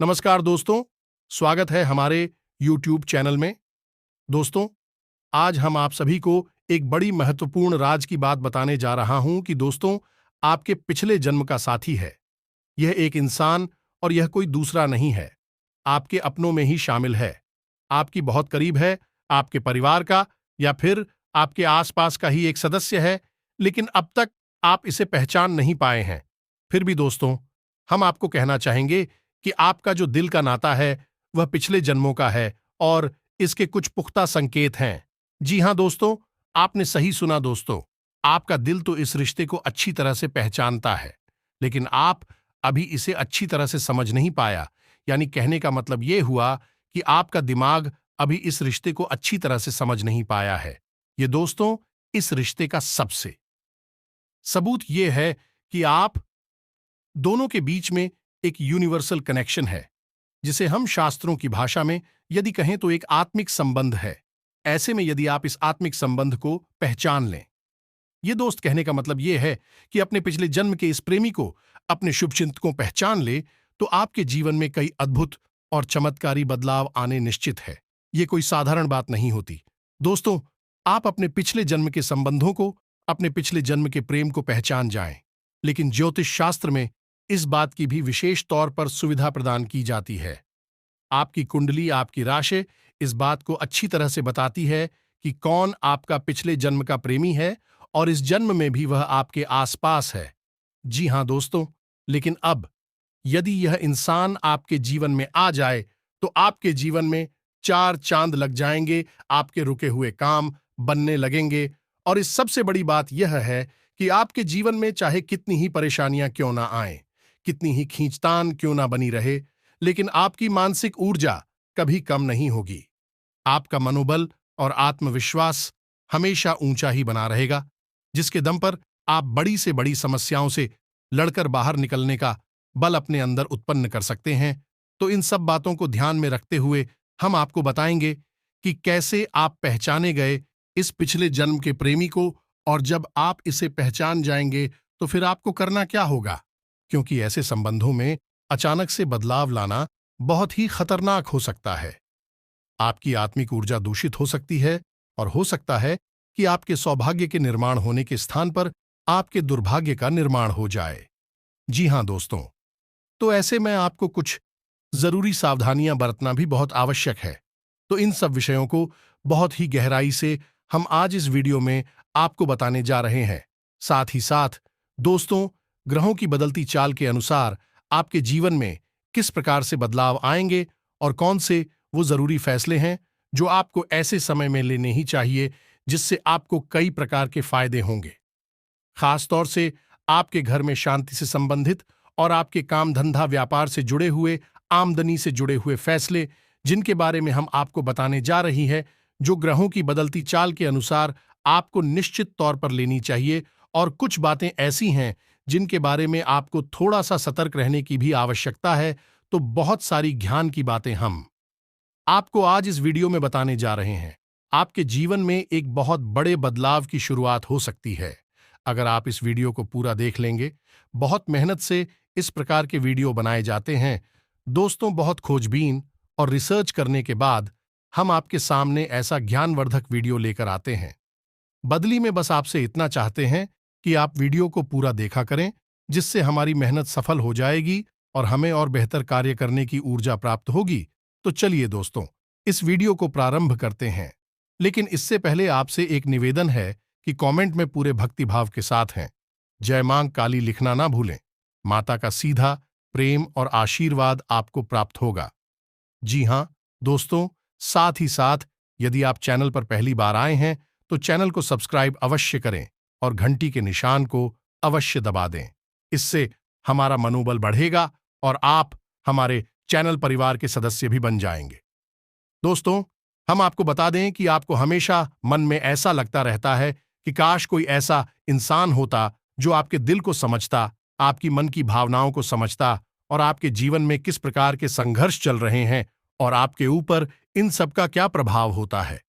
नमस्कार दोस्तों, स्वागत है हमारे YouTube चैनल में। दोस्तों, आज हम आप सभी को एक बड़ी महत्वपूर्ण राज की बात बताने जा रहा हूं कि दोस्तों, आपके पिछले जन्म का साथी है। यह एक इंसान और यह कोई दूसरा नहीं है। आपके अपनों में ही शामिल है। आपकी बहुत करीब है, आपके परिवार का या फिर आपके आसपास का ही एक सदस्य है, लेकिन अब तक आप इसे पहचान नहीं पाए हैं। फिर भी दोस्तों, हम आपको कहना चाहेंगे कि आपका जो दिल का नाता है, वह पिछले जन्मों का है और इसके कुछ पुख्ता संकेत हैं। जी हां दोस्तों, आपने सही सुना दोस्तों। आपका दिल तो इस रिश्ते को अच्छी तरह से पहचानता है, लेकिन आप अभी इसे अच्छी तरह से समझ नहीं पाया। यानी कहने का मतलब ये हुआ कि आपका दिमाग अभी इस रिश्ते को अच्छी तरह से समझ नहीं पाया है। ये दोस्तों, इस रिश्ते का सबसे सबूत ये है कि आप दोनों के बीच में एक यूनिवर्सल कनेक्शन है, जिसे हम शास्त्रों की भाषा में यदि कहें तो एक आत्मिक संबंध है। ऐसे में यदि आप इस आत्मिक संबंध को पहचान लें, ये दोस्त कहने का मतलब ये है कि अपने पिछले जन्म के इस प्रेमी को, अपने शुभचिंतकों पहचान ले, तो आपके जीवन में कई अद्भुत और चमत्कारी बदलाव आने निश्चित है। ये कोई साधारण बात नहीं होती। दोस्तों, आप अपने पिछले जन्म के संबंधों को, अपने पिछले जन्म के प्रेम को पहचान जाएं, लेकिन ज्योतिष शास्त्र में इस बात की भी विशेष तौर पर सुविधा प्रदान की जाती है। आपकी कुंडली, आपकी राशि इस बात को अच्छी तरह से बताती है कि कौन आपका पिछले जन्म का प्रेमी है और इस जन्म में भी वह आपके आसपास है। जी हां दोस्तों, लेकिन अब यदि यह इंसान आपके जीवन में आ जाए, तो आपके जीवन में चार चांद लग जाएंगे, आपके रुके हुए काम बनने लगेंगे। और इस सबसे बड़ी बात यह है कि आपके जीवन में चाहे कितनी ही परेशानियां क्यों ना आएं, कितनी ही खींचतान क्यों ना बनी रहे, लेकिन आपकी मानसिक ऊर्जा कभी कम नहीं होगी। आपका मनोबल और आत्मविश्वास हमेशा ऊंचा ही बना रहेगा, जिसके दम पर आप बड़ी से बड़ी समस्याओं से लड़कर बाहर निकलने का बल अपने अंदर उत्पन्न कर सकते हैं। तो इन सब बातों को ध्यान में रखते हुए हम आपको बताएंगे कि कैसे आप पहचाने गए इस पिछले जन्म के प्रेमी को, और जब आप इसे पहचान जाएंगे तो फिर आपको करना क्या होगा, क्योंकि ऐसे संबंधों में अचानक से बदलाव लाना बहुत ही खतरनाक हो सकता है। आपकी आत्मिक ऊर्जा दूषित हो सकती है और हो सकता है कि आपके सौभाग्य के निर्माण होने के स्थान पर आपके दुर्भाग्य का निर्माण हो जाए। जी हां दोस्तों, तो ऐसे में आपको कुछ जरूरी सावधानियां बरतना भी बहुत आवश्यक है। तो इन सब विषयों को बहुत ही गहराई से हम आज इस वीडियो में आपको बताने जा रहे हैं। साथ ही साथ दोस्तों, ग्रहों की बदलती चाल के अनुसार आपके जीवन में किस प्रकार से बदलाव आएंगे और कौन से वो जरूरी फैसले हैं जो आपको ऐसे समय में लेने ही चाहिए, जिससे आपको कई प्रकार के फायदे होंगे। खास तौर से आपके घर में शांति से संबंधित और आपके काम धंधा व्यापार से जुड़े हुए, आमदनी से जुड़े हुए फैसले, जिनके बारे में हम आपको बताने जा रही है, जो ग्रहों की बदलती चाल के अनुसार आपको निश्चित तौर पर लेनी चाहिए। और कुछ बातें ऐसी हैं जिनके बारे में आपको थोड़ा सा सतर्क रहने की भी आवश्यकता है। तो बहुत सारी ज्ञान की बातें हम आपको आज इस वीडियो में बताने जा रहे हैं। आपके जीवन में एक बहुत बड़े बदलाव की शुरुआत हो सकती है अगर आप इस वीडियो को पूरा देख लेंगे। बहुत मेहनत से इस प्रकार के वीडियो बनाए जाते हैं दोस्तों। बहुत खोजबीन और रिसर्च करने के बाद हम आपके सामने ऐसा ज्ञानवर्धक वीडियो लेकर आते हैं। बदली में बस आपसे इतना चाहते हैं कि आप वीडियो को पूरा देखा करें, जिससे हमारी मेहनत सफल हो जाएगी और हमें और बेहतर कार्य करने की ऊर्जा प्राप्त होगी। तो चलिए दोस्तों, इस वीडियो को प्रारंभ करते हैं। लेकिन इससे पहले आपसे एक निवेदन है कि कमेंट में पूरे भक्तिभाव के साथ हैं जय मां काली लिखना ना भूलें। माता का सीधा प्रेम और आशीर्वाद आपको प्राप्त होगा। जी हां दोस्तों, साथ ही साथ यदि आप चैनल पर पहली बार आए हैं तो चैनल को सब्सक्राइब अवश्य करें और घंटी के निशान को अवश्य दबा दें। इससे हमारा मनोबल बढ़ेगा और आप हमारे चैनल परिवार के सदस्य भी बन जाएंगे। दोस्तों, हम आपको बता दें कि आपको हमेशा मन में ऐसा लगता रहता है कि काश कोई ऐसा इंसान होता जो आपके दिल को समझता, आपकी मन की भावनाओं को समझता और आपके जीवन में किस प्रकार के संघर्ष चल रहे हैं और आपके ऊपर इन सब का क्या प्रभाव होता है।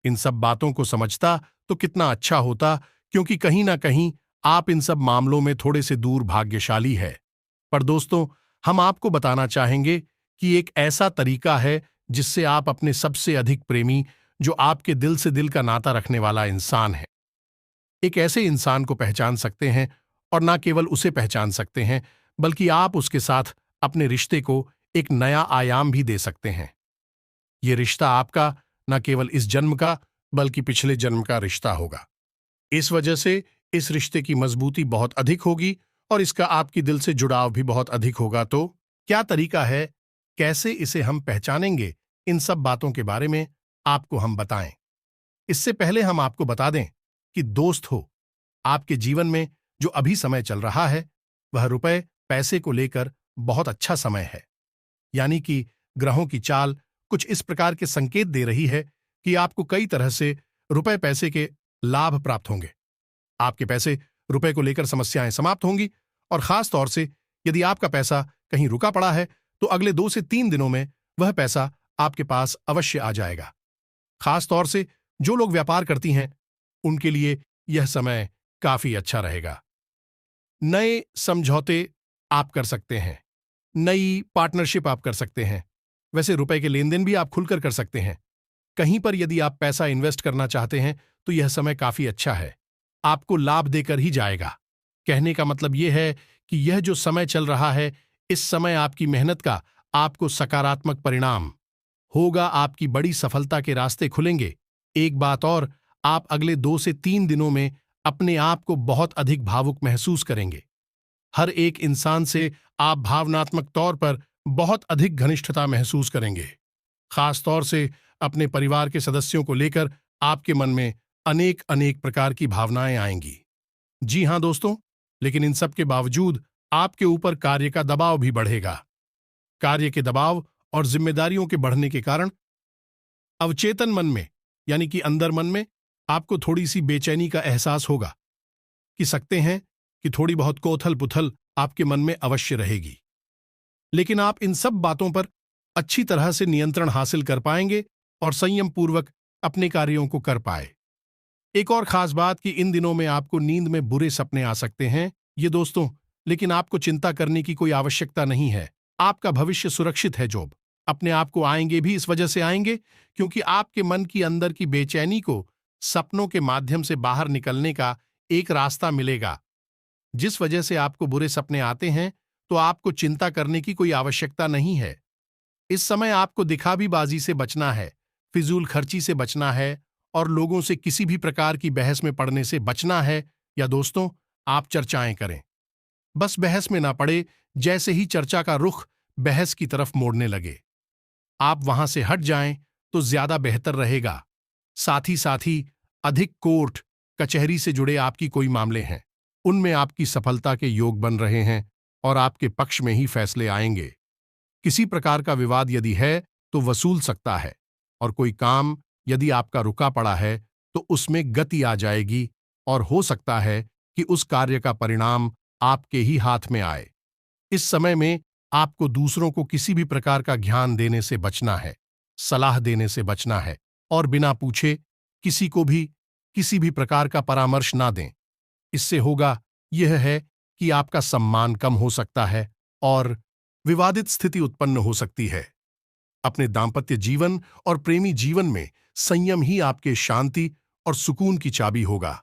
इन सब बातों को समझता तो कितना अच्छा होता, क्योंकि कहीं ना कहीं आप इन सब मामलों में थोड़े से दूर भाग्यशाली है। पर दोस्तों, हम आपको बताना चाहेंगे कि एक ऐसा तरीका है जिससे आप अपने सबसे अधिक प्रेमी, जो आपके दिल से दिल का नाता रखने वाला इंसान है, एक ऐसे इंसान को पहचान सकते हैं, और ना केवल उसे पहचान सकते हैं, बल्कि आप उसके साथ अपने रिश्ते को एक नया आयाम भी दे सकते हैं। ये रिश्ता आपका न केवल इस जन्म का, बल्कि पिछले जन्म का रिश्ता होगा। इस वजह से इस रिश्ते की मजबूती बहुत अधिक होगी और इसका आपकी दिल से जुड़ाव भी बहुत अधिक होगा। तो क्या तरीका है, कैसे इसे हम पहचानेंगे, इन सब बातों के बारे में आपको हम बताएं। इससे पहले हम आपको बता दें कि दोस्त हो, आपके जीवन में जो अभी समय चल रहा है, वह रुपए पैसे को लेकर बहुत अच्छा समय है। यानी कि ग्रहों की चाल कुछ इस प्रकार के संकेत दे रही है कि आपको कई तरह से रुपए पैसे के लाभ प्राप्त होंगे। आपके पैसे रुपए को लेकर समस्याएं समाप्त होंगी, और खास तौर से यदि आपका पैसा कहीं रुका पड़ा है तो अगले 2 से 3 दिनों में वह पैसा आपके पास अवश्य आ जाएगा। खास तौर से जो लोग व्यापार करती हैं, उनके लिए यह समय काफी अच्छा रहेगा। नए समझौते आप कर सकते हैं, नई पार्टनरशिप आप कर सकते हैं। वैसे रुपए के लेन देन भी आप खुलकर कर सकते हैं। कहीं पर यदि आप पैसा इन्वेस्ट करना चाहते हैं तो यह समय काफी अच्छा है, आपको लाभ देकर ही जाएगा। कहने का मतलब यह है कि यह जो समय चल रहा है, इस समय आपकी मेहनत का आपको सकारात्मक परिणाम होगा, आपकी बड़ी सफलता के रास्ते खुलेंगे। एक बात और, आप अगले 2 से 3 दिनों में अपने आप को बहुत अधिक भावुक महसूस करेंगे। हर एक इंसान से आप भावनात्मक तौर पर बहुत अधिक घनिष्ठता महसूस करेंगे। खास तौर से अपने परिवार के सदस्यों को लेकर आपके मन में अनेक अनेक प्रकार की भावनाएं आएंगी। जी हां दोस्तों, लेकिन इन सब के बावजूद आपके ऊपर कार्य का दबाव भी बढ़ेगा। कार्य के दबाव और जिम्मेदारियों के बढ़ने के कारण अवचेतन मन में, यानी कि अंदर मन में, आपको थोड़ी सी बेचैनी का एहसास होगा। कि सकते हैं कि थोड़ी बहुत कोथल पुथल आपके मन में अवश्य रहेगी। लेकिन आप इन सब बातों पर अच्छी तरह से नियंत्रण हासिल कर पाएंगे और संयम पूर्वक अपने कार्यों को कर पाए। एक और खास बात कि इन दिनों में आपको नींद में बुरे सपने आ सकते हैं, ये दोस्तों, लेकिन आपको चिंता करने की कोई आवश्यकता नहीं है। आपका भविष्य सुरक्षित है। जॉब अपने आप को आएंगे भी इस वजह से आएंगे क्योंकि आपके मन की अंदर की बेचैनी को सपनों के माध्यम से बाहर निकलने का एक रास्ता मिलेगा। जिस वजह से आपको बुरे सपने आते हैं, तो आपको चिंता करने की कोई आवश्यकता नहीं है। इस समय आपको दिखावीबाजी से बचना है, फिजूल खर्ची से बचना है और लोगों से किसी भी प्रकार की बहस में पड़ने से बचना है। या दोस्तों, आप चर्चाएं करें, बस बहस में ना पड़े। जैसे ही चर्चा का रुख बहस की तरफ मोड़ने लगे, आप वहां से हट जाएं तो ज्यादा बेहतर रहेगा। साथ ही अधिक कोर्ट कचहरी से जुड़े आपकी कोई मामले हैं, उनमें आपकी सफलता के योग बन रहे हैं और आपके पक्ष में ही फैसले आएंगे। किसी प्रकार का विवाद यदि है तो वसूल सकता है, और कोई काम यदि आपका रुका पड़ा है तो उसमें गति आ जाएगी और हो सकता है कि उस कार्य का परिणाम आपके ही हाथ में आए। इस समय में आपको दूसरों को किसी भी प्रकार का ज्ञान देने से बचना है, सलाह देने से बचना है, और बिना पूछे किसी को भी किसी भी प्रकार का परामर्श ना दें। इससे होगा यह है कि आपका सम्मान कम हो सकता है और विवादित स्थिति उत्पन्न हो सकती है। अपने दांपत्य जीवन और प्रेमी जीवन में संयम ही आपके शांति और सुकून की चाबी होगा।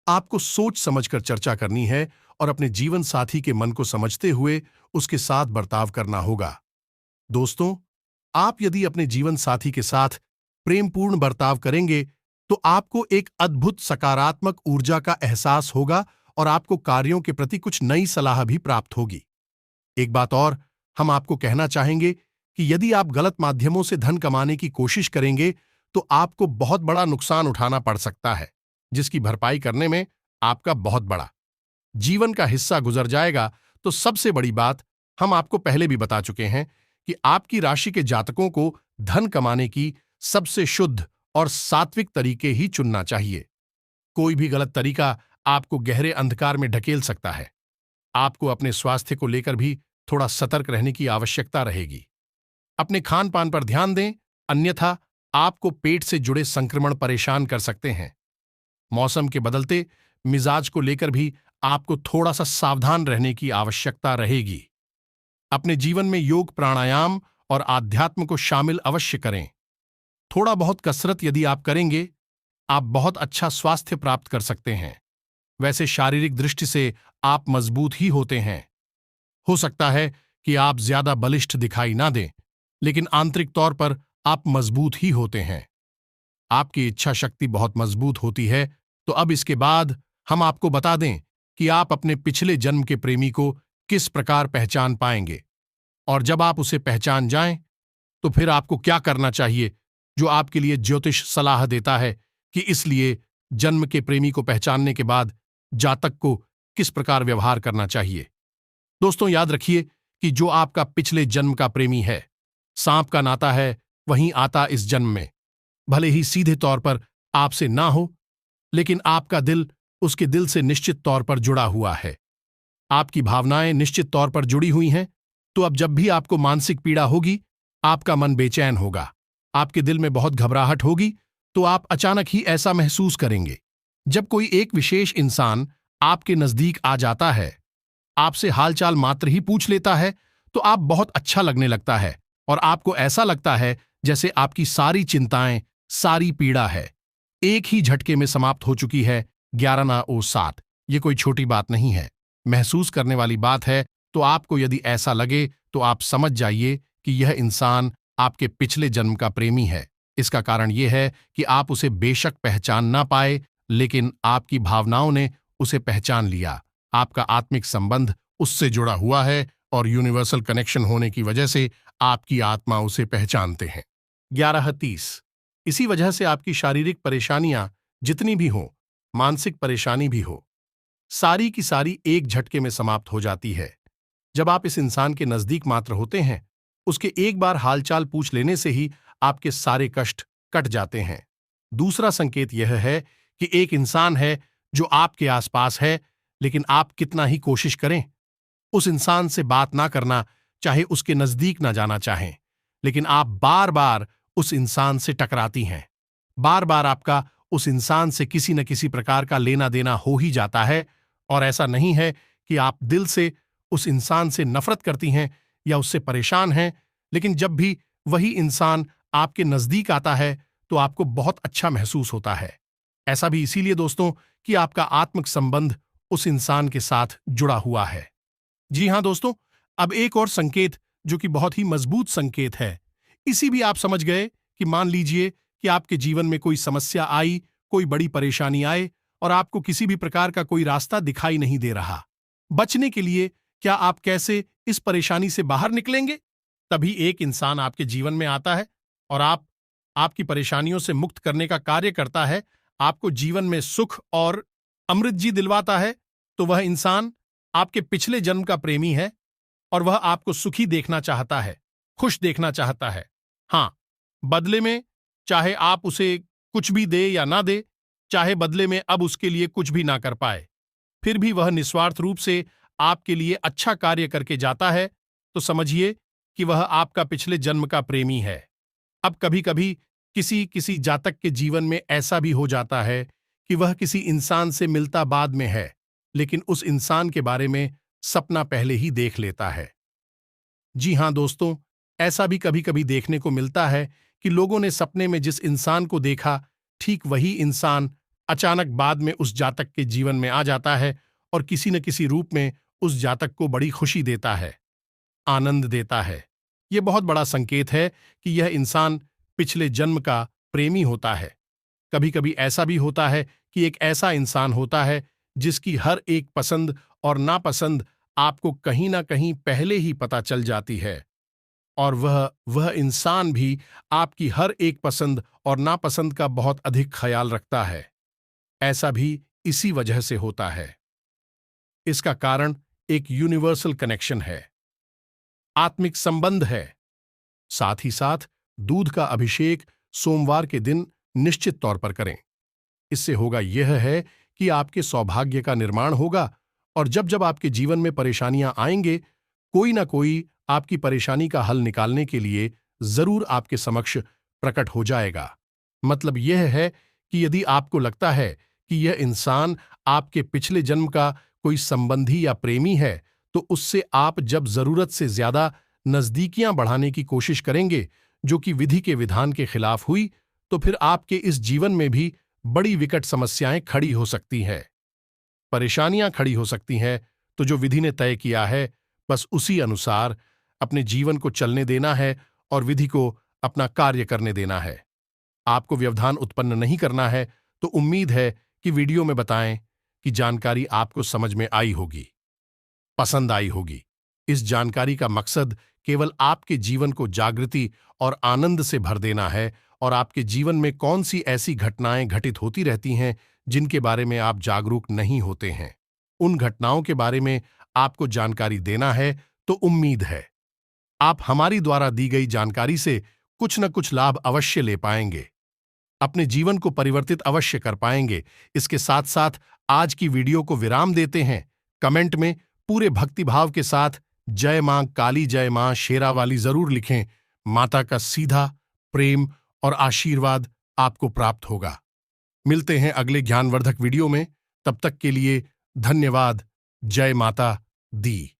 आपको सोच समझकर चर्चा करनी है और अपने जीवन साथी के मन को समझते हुए उसके साथ बर्ताव करना होगा। दोस्तों, आप यदि अपने जीवन साथी के साथ प्रेमपूर्ण बर्ताव करेंगे तो आपको एक अद्भुत सकारात्मक ऊर्जा का एहसास होगा और आपको कार्यों के प्रति कुछ नई सलाह भी प्राप्त होगी। एक बात और हम आपको कहना चाहेंगे कि यदि आप गलत माध्यमों से धन कमाने की कोशिश करेंगे तो आपको बहुत बड़ा नुकसान उठाना पड़ सकता है, जिसकी भरपाई करने में आपका बहुत बड़ा जीवन का हिस्सा गुजर जाएगा। तो सबसे बड़ी बात हम आपको पहले भी बता चुके हैं कि आपकी राशि के जातकों को धन कमाने की सबसे शुद्ध और सात्विक तरीके ही चुनना चाहिए। कोई भी गलत तरीका आपको गहरे अंधकार में ढकेल सकता है। आपको अपने स्वास्थ्य को लेकर भी थोड़ा सतर्क रहने की आवश्यकता रहेगी। अपने खान पान पर ध्यान दें, अन्यथा आपको पेट से जुड़े संक्रमण परेशान कर सकते हैं। मौसम के बदलते मिजाज को लेकर भी आपको थोड़ा सा सावधान रहने की आवश्यकता रहेगी। अपने जीवन में योग, प्राणायाम और आध्यात्म को शामिल अवश्य करें। थोड़ा बहुत कसरत यदि आप करेंगे, आप बहुत अच्छा स्वास्थ्य प्राप्त कर सकते हैं। वैसे शारीरिक दृष्टि से आप मजबूत ही होते हैं। हो सकता है कि आप ज्यादा बलिष्ठ दिखाई ना दें, लेकिन आंतरिक तौर पर आप मजबूत ही होते हैं। आपकी इच्छा शक्ति बहुत मजबूत होती है। तो अब इसके बाद हम आपको बता दें कि आप अपने पिछले जन्म के प्रेमी को किस प्रकार पहचान पाएंगे, और जब आप उसे पहचान जाएं, तो फिर आपको क्या करना चाहिए, जो आपके लिए ज्योतिष सलाह देता है कि इसलिए जन्म के प्रेमी को पहचानने के बाद जातक को किस प्रकार व्यवहार करना चाहिए। दोस्तों, याद रखिए कि जो आपका पिछले जन्म का प्रेमी है, सांप का नाता है वहीं आता इस जन्म में। भले ही सीधे तौर पर आपसे ना हो, लेकिन आपका दिल उसके दिल से निश्चित तौर पर जुड़ा हुआ है। आपकी भावनाएं निश्चित तौर पर जुड़ी हुई हैं। तो अब जब भी आपको मानसिक पीड़ा होगी, आपका मन बेचैन होगा, आपके दिल में बहुत घबराहट होगी, तो आप अचानक ही ऐसा महसूस करेंगे। जब कोई एक विशेष इंसान आपके नजदीक आ जाता है, आपसे हालचाल मात्र ही पूछ लेता है, तो आप बहुत अच्छा लगने लगता है और आपको ऐसा लगता है जैसे आपकी सारी चिंताएं, सारी पीड़ा है, एक ही झटके में समाप्त हो चुकी है। 11 ना 7, ये कोई छोटी बात नहीं है, महसूस करने वाली बात है। तो आपको यदि ऐसा लगे तो आप समझ जाइए कि यह इंसान आपके पिछले जन्म का प्रेमी है। इसका कारण यह है कि आप उसे बेशक पहचान ना पाए, लेकिन आपकी भावनाओं ने उसे पहचान लिया। आपका आत्मिक संबंध उससे जुड़ा हुआ है और यूनिवर्सल कनेक्शन होने की वजह से आपकी आत्मा उसे पहचानते हैं। 11:30, इसी वजह से आपकी शारीरिक परेशानियां जितनी भी हो, मानसिक परेशानी भी हो, सारी की सारी एक झटके में समाप्त हो जाती है। जब आप इस इंसान के नजदीक मात्र होते हैं, उसके एक बार हालचाल पूछ लेने से ही आपके सारे कष्ट कट जाते हैं। दूसरा संकेत यह है कि एक इंसान है जो आपके आसपास है, लेकिन आप कितना ही कोशिश करें, उस इंसान से बात ना करना, चाहे उसके नजदीक ना जाना चाहें, लेकिन आप बार बार उस इंसान से टकराती हैं। बार बार आपका उस इंसान से किसी न किसी प्रकार का लेना देना हो ही जाता है। और ऐसा नहीं है कि आप दिल से उस इंसान से नफरत करती हैं या उससे परेशान हैं, लेकिन जब भी वही इंसान आपके नजदीक आता है तो आपको बहुत अच्छा महसूस होता है। ऐसा भी इसीलिए दोस्तों कि आपका आत्मिक संबंध उस इंसान के साथ जुड़ा हुआ है। जी हां दोस्तों, अब एक और संकेत जो कि बहुत ही मजबूत संकेत है। इसी भी आप समझ गए कि मान लीजिए कि आपके जीवन में कोई समस्या आई, कोई बड़ी परेशानी आए और आपको किसी भी प्रकार का कोई रास्ता दिखाई नहीं दे रहा। बचने के लिए क्या आप कैसे इस परेशानी से बाहर निकलेंगे? तभी एक इंसान आपके जीवन में आता है और आपकी परेशानियों से मुक्त करने का कार्य करता है, आपको जीवन में सुख और अमृत जी दिलवाता है। तो वह इंसान आपके पिछले जन्म का प्रेमी है और वह आपको सुखी देखना चाहता है, खुश देखना चाहता है। हाँ, बदले में चाहे आप उसे कुछ भी दे या ना दे, चाहे बदले में अब उसके लिए कुछ भी ना कर पाए, फिर भी वह निस्वार्थ रूप से आपके लिए अच्छा कार्य करके जाता है। तो समझिए कि वह आपका पिछले जन्म का प्रेमी है। अब कभी कभी किसी किसी जातक के जीवन में ऐसा भी हो जाता है कि वह किसी इंसान से मिलता बाद में है, लेकिन उस इंसान के बारे में सपना पहले ही देख लेता है। जी हां दोस्तों, ऐसा भी कभी कभी देखने को मिलता है कि लोगों ने सपने में जिस इंसान को देखा, ठीक वही इंसान अचानक बाद में उस जातक के जीवन में आ जाता है और किसी न किसी रूप में उस जातक को बड़ी खुशी देता है, आनंद देता है। यह बहुत बड़ा संकेत है कि यह इंसान पिछले जन्म का प्रेमी होता है। कभी कभी ऐसा भी होता है कि एक ऐसा इंसान होता है जिसकी हर एक पसंद और नापसंद आपको कहीं ना कहीं पहले ही पता चल जाती है, और वह इंसान भी आपकी हर एक पसंद और नापसंद का बहुत अधिक ख्याल रखता है। ऐसा भी इसी वजह से होता है। इसका कारण एक यूनिवर्सल कनेक्शन है, आत्मिक संबंध है। साथ ही साथ दूध का अभिषेक सोमवार के दिन निश्चित तौर पर करें। इससे होगा यह है कि आपके सौभाग्य का निर्माण होगा, और जब जब आपके जीवन में परेशानियां आएंगे, कोई ना कोई आपकी परेशानी का हल निकालने के लिए जरूर आपके समक्ष प्रकट हो जाएगा। मतलब यह है कि यदि आपको लगता है कि यह इंसान आपके पिछले जन्म का कोई संबंधी या प्रेमी है, तो उससे आप जब जरूरत से ज्यादा नजदीकियां बढ़ाने की कोशिश करेंगे जो कि विधि के विधान के खिलाफ हुई, तो फिर आपके इस जीवन में भी बड़ी विकट समस्याएं खड़ी हो सकती हैं। परेशानियां खड़ी हो सकती हैं, तो जो विधि ने तय किया है बस उसी अनुसार अपने जीवन को चलने देना है और विधि को अपना कार्य करने देना है। आपको व्यवधान उत्पन्न नहीं करना है, तो उम्मीद है कि वीडियो में बताएं कि जानकारी आपको समझ में आई होगी, पसंद आई होगी। इस जानकारी का मकसद केवल आपके जीवन को जागृति और आनंद से भर देना है और आपके जीवन में कौन सी ऐसी घटनाएं घटित होती रहती हैं जिनके बारे में आप जागरूक नहीं होते हैं, उन घटनाओं के बारे में आपको जानकारी देना है। तो उम्मीद है आप हमारी द्वारा दी गई जानकारी से कुछ न कुछ लाभ अवश्य ले पाएंगे, अपने जीवन को परिवर्तित अवश्य कर पाएंगे। इसके साथ साथ आज की वीडियो को विराम देते हैं। कमेंट में पूरे भक्तिभाव के साथ जय मां काली, जय मां शेरावाली जरूर लिखें। माता का सीधा प्रेम और आशीर्वाद आपको प्राप्त होगा। मिलते हैं अगले ज्ञानवर्धक वीडियो में। तब तक के लिए धन्यवाद। जय माता दी।